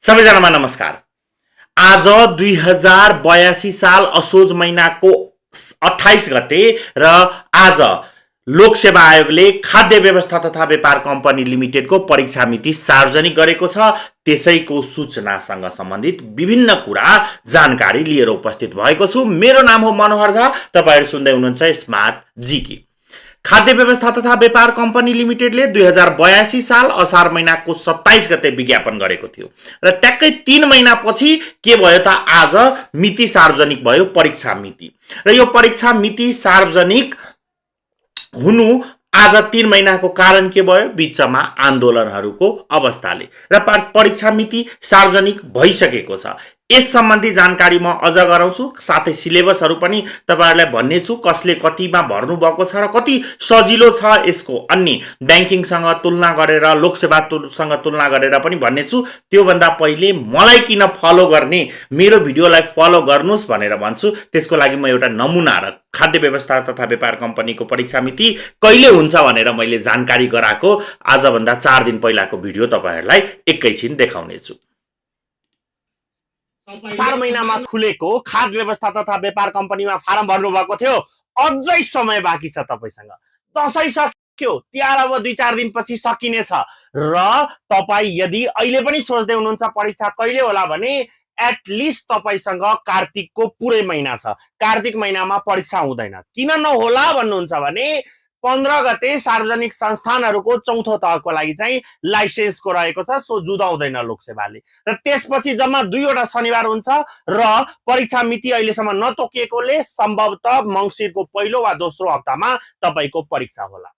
सबैजनामा नमस्कार। आज 2082 साल असोज महिनाको 28 गते र आज लोकसेवा आयोगले खाद्य व्यवस्था तथा व्यापार कम्पनी लिमिटेडको परीक्षा मिति सार्वजनिक गरेको छ। त्यसैको सूचनासँग सम्बन्धित विभिन्न कुरा जानकारी लिएर उपस्थित भएको छु। मेरो नाम हो मनोहर झा। तपाईहरु सुन्दै हुनुहुन्छ स्मार्ट जीकी। खाद्य व्यवस्था तथा व्यापार कम्पनी लिमिटेडले 2082 साल असार महिनाको 27 गते विज्ञापन गरेको थियो र ट्याक्कै 3 महिनापछि के भयो त आज मिति सार्वजनिक भयो, परीक्षा मिति। र यो परीक्षा मिति सार्वजनिक हुनु आज 3 महिनाको कारण के भयो? बीचमा आन्दोलनहरूको अवस्थाले र परीक्षा मिति सार्वजनिक भइसकेको छ। यस सम्बन्धी जानकारी म अझ गराउँछु, साथै सिलेबसहरू पनि तपाईहरुलाई भन्ने छु, कसले कतिमा भर्नु भएको छ र कति सजिलो छ यसको अन्य बैंकिङसँग तुलना गरेर, लोकसेवासँग तुलना गरेर पनि भन्ने छु। त्यो भन्दा पहिले मलाई किन फलो गर्ने, मेरो भिडियोलाई फलो गर्नुस् भनेर भन्छु। त्यसको लागि म एउटा नमुना र खाद्य व्यवस्था तथा व्यापार कम्पनीको परीक्षा मिति कहिले हुन्छ भनेर मैले जानकारी गराएको आज भन्दा 4 दिन पहिलाको भिडियो तपाईहरुलाई एकैछिन देखाउने छु। असार महिनामा खुलेको खाद्य व्यवस्था तथा व्यापार कम्पनीमा फारम भर्नु भएको थियो। अझै समय बाँकी छ तपाईसँग। दशैं सक्यो, तिहार अब 2-4 दिनपछि सकिनेछ र तपाई यदि अहिले पनि सोच्दै हुनुहुन्छ परीक्षा कहिले होला भने एटलिस्ट तपाईसँग कार्तिकको पुरै महिना छ। कार्तिक महिनामा परीक्षा हुँदैन। किन नहोला भन्नुहुन्छ भने 15 गते सार्वजनिक संस्थानहरूको चौथो तहको लागि चाहिँ लाइसेन्सको रहेको छ, सो जुदाउँदैन लोकसेवाले। र त्यसपछि जम्मा 2 वटा शनिबार हुन्छ र परीक्षा मिति अहिलेसम्म नतोकिएकोले सम्भवतः मंसिरको पहिलो वा दोस्रो हप्तामा तपाईको परीक्षा होला।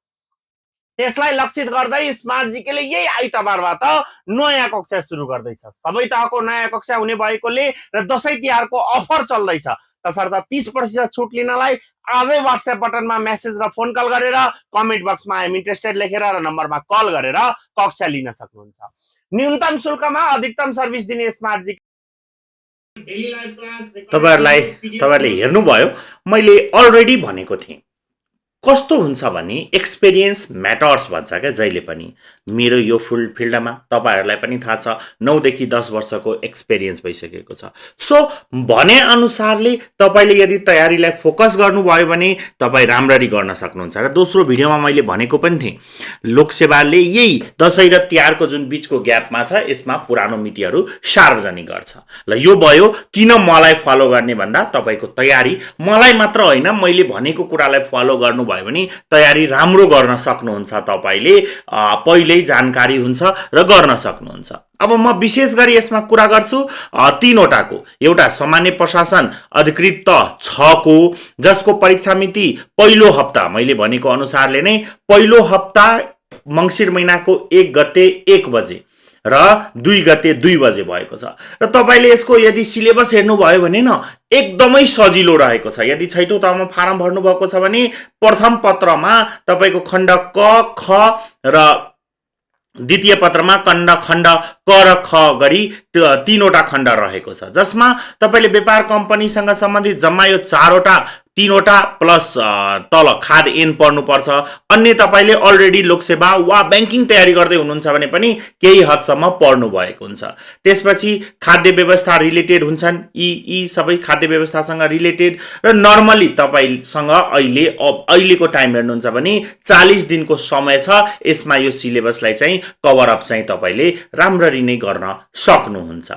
त्यसलाई लक्षित गर्दै स्मार्ट जीकेले यही आइतबारबाट नयाँ कक्षा सुरु गर्दैछ। सबै तहको नयाँ कक्षा हुने भएकोले र दशैं तिहारको अफर चल्दैछ, तसर्थ 30% छुट लिनलाई आजै व्हाट्सएप बटनमा मेसेज र फोन कल गरेर कमेन्ट बक्समा आइ एम इन्ट्रेस्टेड लेखेर र नम्बरमा कल गरेर कक्षा लिन सक्नुहुन्छ। न्यूनतम शुल्कमा अधिकतम सर्भिस दिने स्मार्ट जीके तपाईहरुले हेर्नुभयो। मैले अलरेडी भनेको थिएँ कस्तो हुन्छ भने एक्सपिरियन्स म्याटर्स भन्छ क्या जहिले पनि। मेरो यो फिल्डमा तपाईहरुलाई पनि थाहा छ 9 देखि 10 वर्षको एक्सपिरियन्स भइसकेको छ। सो भने अनुसारले तपाईले यदि तयारीलाई फोकस गर्नुभयो भने तपाई राम्ररी गर्न सक्नुहुन्छ। र दोस्रो भिडियोमा मैले भनेको पनि थिएँ लोकसेवाले यही दशैं र तिहारको जुन बीचको ग्यापमा छ यसमा पुरानो मितिहरू सार्वजनिक गर्छ। ल यो भयो किन मलाई फलो गर्ने भन्दा तपाईको तयारी मलाई मात्र होइन, मैले भनेको कुरालाई फलो गर्नु भयो भने तयारी राम्रो गर्न सक्नुहुन्छ। तपाईले पहिल्यै जानकारी हुन्छ र गर्न सक्नुहुन्छ। अब म विशेष गरी यसमा कुरा गर्छु 3 वटाको। एउटा सामान्य प्रशासन अधिकृत 6 को जसको परीक्षा मिति पहिलो हप्ता मैले भनेको अनुसारले नै पहिलो हप्ता मंसिर महिनाको 1 गते 1 बजे र 2 गते 2 बजे भएको छ। र तपाईले यसको यदि सिलेबस हेर्नु भयो भने न एकदमै सजिलो रहेको छ। यदि छैटौं तहमा फारम भर्नु भएको छ भने प्रथम पत्रमा तपाईको खण्ड क ख र द्वितीय पत्रमा खण्ड क र ख गरी 3 वटा खण्ड रहेको छ, जसमा तपाईले व्यापार कम्पनीसँग सम्बन्धित जम्मा यो 4 वटा 3 वटा प्लस तल खाद एन पढ्नु पर्छ। अन्य तपाईले अलरेडी लोकसेवा वा बैंकिङ तयारी गर्दै हुनुहुन्छ भने पनि केही हदसम्म पढ्नु भएको हुन्छ। त्यसपछि खाद्य व्यवस्था रिलेटेड हुन्छन्, यी सबै खाद्य व्यवस्थासँग रिलेटेड। र नर्मली तपाईसँग अहिलेको टाइम हेर्नुहुन्छ भने 40 दिनको समय छ। यसमा यो सिलेबसलाई चाहिँ कभर अप चाहिँ तपाईले राम्ररी नै गर्न सक्नुहुन्छ।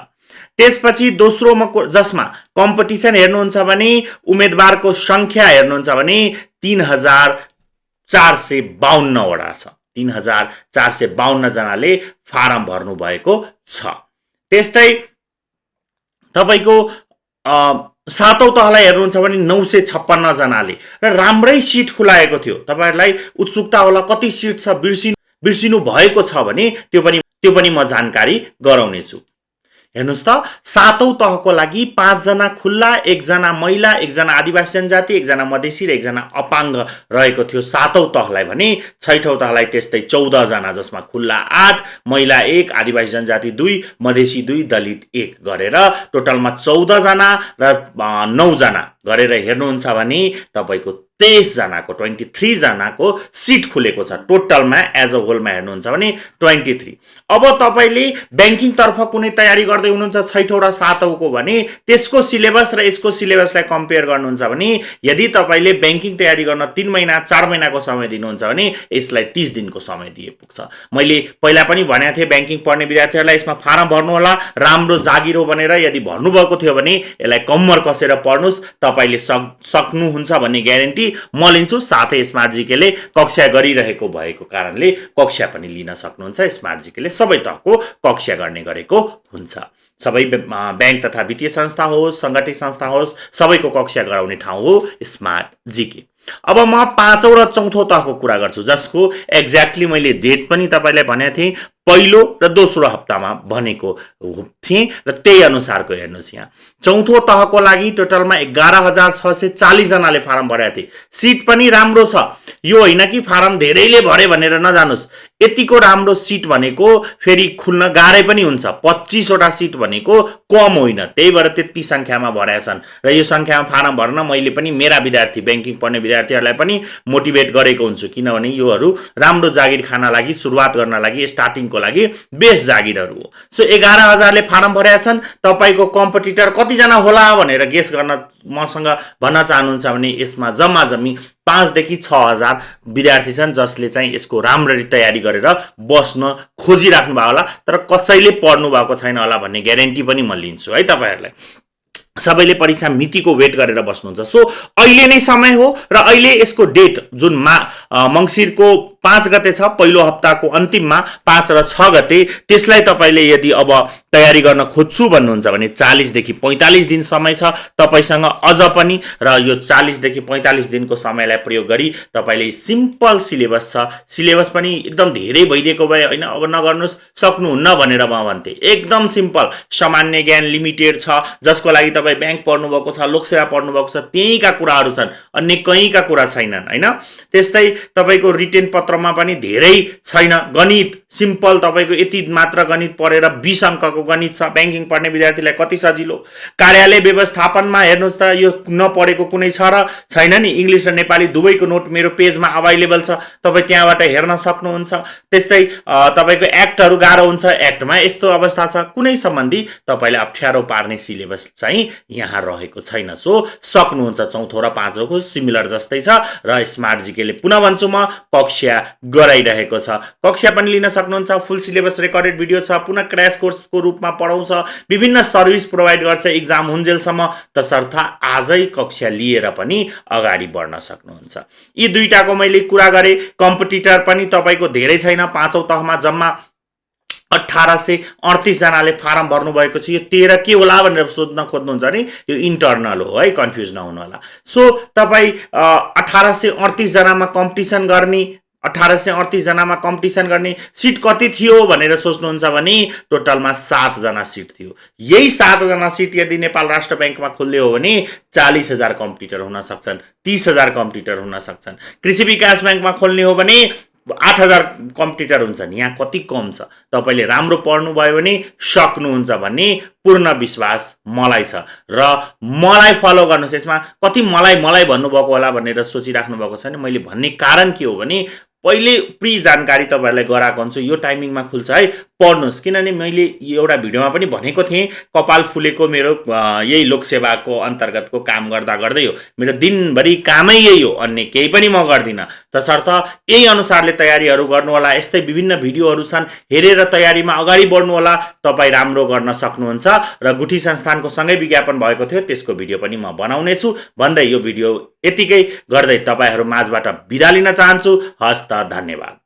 त्यसपछि दोस्रोमा जसमा कम्पिटिसन हेर्नुहुन्छ भने उम्मेदवारको संख्या हेर्नुहुन्छ भने 3452 वटा छ। 3452 जनाले फारम भर्नु भएको छ। त्यस्तै तपाईको सातौं तहलाई हेर्नुहुन्छ भने 956 जनाले र राम्रै सिट खुलाएको थियो। तपाईहरुलाई उत्सुकता होला कति सिट छ बिर्सिनु भएको छ भने त्यो पनि म जानकारी गराउने छु। हेर्नुस् त सातौं तहको लागि 5 जना खुल्ला, 1 जना महिला, 1 जना आदिवासी जनजाति, 1 जना मधेसी र 1 जना अपाङ्ग रहेको थियो सातौं तहलाई भने छैठौं तहलाई त्यस्तै 14 जना, जसमा खुल्ला 8, महिला 1, आदिवासी जनजाति 2, मधेसी 2, दलित 1 गरेर टोटलमा 14 जना र 9 जना गरेर हेर्नुहुन्छ भने तपाईको 23 जनाको 23 जनाको सिट खुलेको छ टोटलमा एज अ होलमा हेर्नुहुन्छ भने 23। अब तपाईले बैंकिङ तर्फ कुनै तयारी गर्दै हुनुहुन्छ छैठौं र सातौंको भने त्यसको सिलेबस र यसको सिलेबसलाई कम्पेयर गर्नुहुन्छ भने यदि तपाईले बैंकिङ तयारी गर्न 3 महिना 4 महिनाको समय दिनुहुन्छ भने यसलाई 30 दिनको समय दिए पुग्छ। मैले पहिला पनि भनेको थिएँ बैंकिङ पढ्ने विद्यार्थीहरुलाई यसमा फारम भर्नु होला, राम्रो जागिरो बनेर यदि भर्नु भएको थियो भने यसलाई कम्मर कसेर पढ्नुस्, तपाईले सक्नुहुन्छ भन्ने ग्यारेन्टी म लिन्छु। साथै स्मार्ट जीकेले कक्षा गरिरहेको भएको कारणले कक्षा पनि लिन सक्नुहुन्छ। स्मार्ट जीकेले सबै तहको कक्षा गर्ने गरेको हुन्छ। सबै बैंक तथा वित्तीय संस्था होस्, संगठित संस्था होस्, सबैको कक्षा गराउने ठाउँ हो स्मार्ट जीके। अब म पाँचौं र चौथो तहको कुरा गर्छु जसको एक्ज्याक्टली मैले डेट पनि तपाईलाई भनेको थिएँ, पहिलो र दोस्रो हप्तामा भनेको थिएँ र त्यही अनुसारको हेर्नुस्। यहाँ चौथो तहको लागि टोटलमा 11,640 जनाले फारम भरेका थिए। सिट पनि राम्रो छ, यो होइन कि फारम धेरैले भरे भनेर नजानुस्। यतिको राम्रो सिट भनेको फेरि खुल्न गाह्रै पनि हुन्छ। 25 वटा सिट भनेको कम होइन, त्यही भएर त्यति संख्यामा भरेका छन् र यो संख्यामा फारम भर्न मैले पनि मेरा विद्यार्थी बैंकिङ पढ्ने विद्यार्थीहरूलाई पनि मोटिभेट गरेको हुन्छु, किनभने योहरू राम्रो जागिर खान लागि, सुरुवात गर्न लागि, स्टार्टिङको लागि बेस्ट जागिरहरू हो। सो 11,000 ले फारम भरेका छन्। तपाईको कम्पिटिटर कति जना होला भनेर गेस गर्न मसँग भन्न चाहनुहुन्छ भने यसमा जम्मा जम्मी 5 देखि 6,000 विद्यार्थी छन् जसले चाहिँ यसको राम्ररी तयारी गरेर बस्न खोजिराख्नु भएको होला, तर कसैले पढ्नु भएको छैन होला भन्ने ग्यारेन्टी पनि म लिन्छु है तपाईहरुलाई। सबैले परीक्षा मितिको वेट गरेर बस्नुहुन्छ। सो अहिले नै समय हो र अहिले यसको डेट जुन मंसिरको 5 गते छ, पहिलो हप्ताको अन्तिममा 5 र 6 गते, त्यसलाई तपाईले यदि अब तयारी गर्न खोज्छु भन्नुहुन्छ भने 40 देखि 45 दिन समय छ तपाईसँग अझ पनि, र यो 40 देखि 45 दिनको समयलाई प्रयोग गरी तपाईले सिम्पल सिलेबस छ, सिलेबस पनि एकदम धेरै भइदिएको भए हैन अब नगर्नुस् सक्नुहुन्न भनेर म भन्थे। एकदम सिम्पल, सामान्य ज्ञान लिमिटेड छ जसको लागि तपाई बैंक पढ्नु भएको छ, लोकसेवा पढ्नु भएको छ, त्यहीका कुराहरू छन्, अन्य कहीँका कुरा छैनन् हैन। त्यस्तै तपाईको रिटेन पत्रमा पनि धेरै छैन। गणित सिम्पल, तपाईको यति मात्र गणित पढेर 20 अंकको गणित छ, बैंकिङ पढ्ने विद्यार्थीलाई कति सजिलो। कार्यालय व्यवस्थापनमा हेर्नुस् त यो नपढेको कुनै छ र छैन नि, इंग्लिश र नेपाली दुवैको नोट मेरो पेजमा अवेलेबल छ, तपाई त्यहाँबाट हेर्न सक्नुहुन्छ। त्यस्तै तपाईको एक्टहरु गाह्रो हुन्छ, एक्टमा यस्तो अवस्था छ, कुनै सम्बन्धी तपाईले अप्ठ्यारो पार्ने सिलेबस चाहिँ यहाँ रहेको छैन। सो सक्नुहुन्छ। चौथो र पाँचौंको सिमिलर जस्तै छ र स्मार्ट जीकेले पुनः भन्छु म कक्षा गराइरहेको छ। कक्षा पनि लिन सक्नुहुन्छ। फुल सिलेबस रेकर्डेड भिडियो छ, पुनः क्र्याश कोर्सको रूपमा पढाउँछ, विभिन्न सर्भिस प्रोवाइड गर्छ एक्जाम हुन्जेलसम्म, तसर्थ आजै कक्षा लिएर पनि अगाडि बढ्न सक्नुहुन्छ। यी दुईटाको मैले कुरा गरे। कम्पिटिटर पनि तपाईको धेरै छैन। पाँचौं तहमा जम्मा 1838 जनाले फारम भर्नु भएको छ। यो 13 के होला भनेर सोध्न खोज्नुहुन्छ भने यो इन्टर्नल हो है, कन्फ्युज नहुनु होला। सो तपाई 1838 जनामा कम्पिटिसन गर्ने, 1838 जनामा कम्पिटिसन गर्ने सिट कति थियो भनेर सोच्नुहुन्छ भने टोटलमा 7 जना सिट थियो। यही 7 जना सिट यदि नेपाल राष्ट्र बैंकमा खुल्ले हो भने 40,000 कम्पिटिटर हुन सक्छन्, 30,000 कम्पिटिटर हुन सक्छन्। कृषि विकास बैंकमा खोल्ने हो भने 8,000 कम्पिटिटर हुन्छन्। यहाँ कति कम छ। तपाईले राम्रो पढ्नु भयो भने सक्नुहुन्छ भन्ने पूर्ण विश्वास मलाई छ र मलाई फलो गर्नुस्। यसमा कति मलाई भन्नुभएको होला भनेर सोचिराख्नु भएको छ नि, मैले भन्ने कारण के हो भने पहिले प्री जानकारी तपाईहरुलाई गराएको हुन्छु। यो टाइमिङमा खुल्छ है, पढ्नुस्। किनभने मैले एउटा भिडियोमा पनि भनेको थिएँ, कपाल फुलेको मेरो यही लोकसेवाको अन्तर्गतको काम गर्दा गर्दै हो, मेरो दिनभरि कामै यही हो, अन्य केही पनि म गर्दिन। तसर्थ यही अनुसारले तयारीहरू गर्नु होला। यस्तै विभिन्न भिडियोहरू छन्, हेरेर तयारीमा अगाडि बढ्नु होला, तपाई राम्रो गर्न सक्नुहुन्छ। र गुठी संस्थानको सँगै विज्ञापन भएको थियो, त्यसको भिडियो पनि म बनाउने छु भन्दै यो भिडियो यतिकै गर्दै तपाईहरु माझबाट बिदा लिन चाहन्छु। हस्त, धन्यवाद।